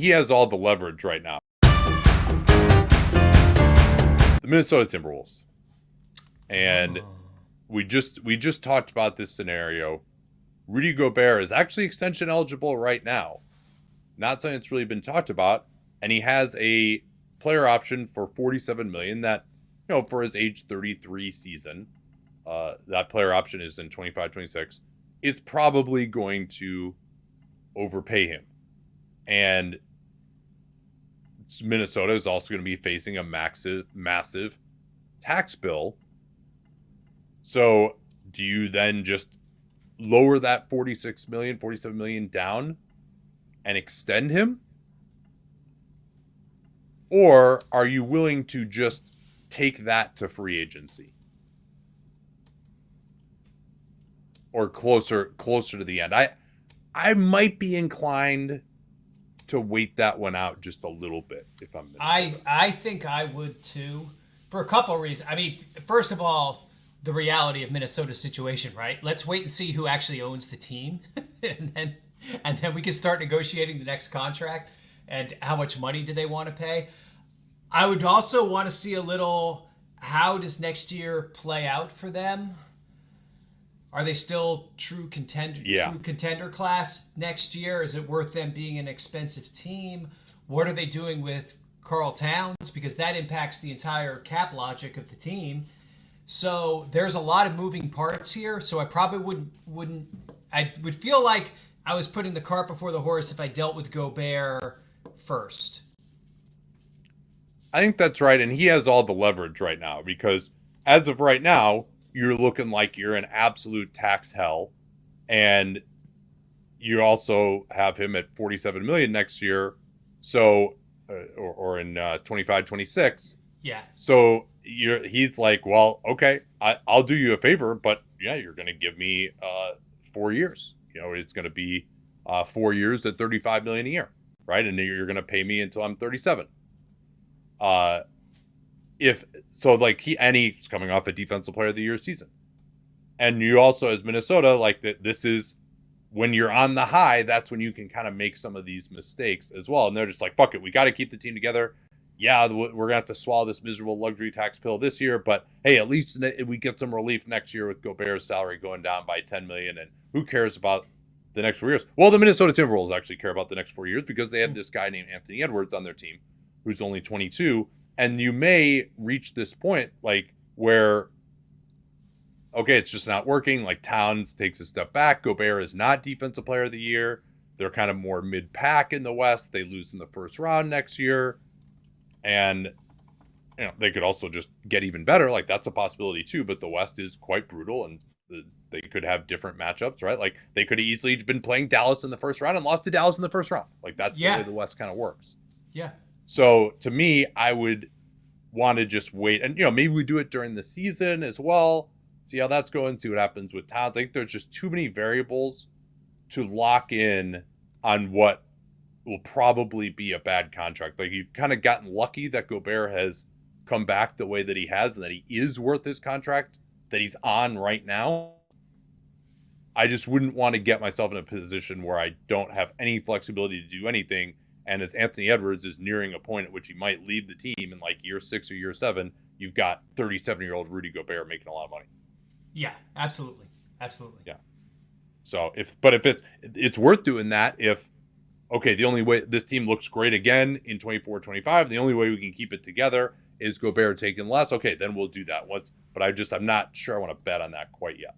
he has all the leverage right now. The Minnesota Timberwolves. And we just talked about this scenario. Rudy Gobert is actually extension eligible right now. Not something that's really been talked about. And he has a player option for $47 million that, for his age 33 season, that player option is in 25-26. It's probably going to overpay him. And Minnesota is also going to be facing a massive tax bill. So do you then just lower that 47 million down and extend him? Or are you willing to just take that to free agency? Or closer to the end? I might be inclined to wait that one out just a little bit if I'm Minnesota. I think I would too, for a couple of reasons. I mean, first of all, the reality of Minnesota's situation, right? Let's wait and see who actually owns the team, and then we can start negotiating the next contract and how much money do they want to pay. I would also want to see a little, how does next year play out for them? Are they still true contender class next year? Is it worth them being an expensive team? What are they doing with Karl Towns? Because that impacts the entire cap logic of the team. So there's a lot of moving parts here. So I probably wouldn't. I would feel like I was putting the cart before the horse if I dealt with Gobert first. I think that's right, and he has all the leverage right now because as of right now, you're looking like you're in absolute tax hell, and you also have him at $47 million next year, so or in 25-26. Yeah. So he's like, well, okay, I'll do you a favor, but yeah, you're going to give me 4 years. It's going to be 4 years at $35 million a year, right? And you're going to pay me until I'm 37. He's coming off a Defensive Player of the Year season, and you also, as Minnesota, like this is when you're on the high. That's when you can kind of make some of these mistakes as well. And they're just like, fuck it, we got to keep the team together. Yeah, we're gonna have to swallow this miserable luxury tax pill this year, but hey, at least we get some relief next year with Gobert's salary going down by $10 million. And who cares about the next 4 years? Well, the Minnesota Timberwolves actually care about the next 4 years because they have this guy named Anthony Edwards on their team, who's only 22. And you may reach this point like where, okay, it's just not working. Like Towns takes a step back. Gobert is not Defensive Player of the Year. They're kind of more mid-pack in the West. They lose in the first round next year. And, they could also just get even better. Like that's a possibility too. But the West is quite brutal and they could have different matchups, right? Like they could have easily been playing Dallas in the first round and lost to Dallas in the first round. Like that's the way the West kind of works. Yeah. So to me, I would want to just wait and, maybe we do it during the season as well. See how that's going, see what happens with Towns. I think there's just too many variables to lock in on what will probably be a bad contract. Like you've kind of gotten lucky that Gobert has come back the way that he has and that he is worth his contract that he's on right now. I just wouldn't want to get myself in a position where I don't have any flexibility to do anything. And as Anthony Edwards is nearing a point at which he might leave the team in like year 6 or year 7, you've got 37-year-old Rudy Gobert making a lot of money. Yeah, absolutely. Yeah. So if it's worth doing that if, okay, the only way this team looks great again in 24-25, the only way we can keep it together is Gobert taking less. Okay, then we'll do that once. But I'm not sure I want to bet on that quite yet.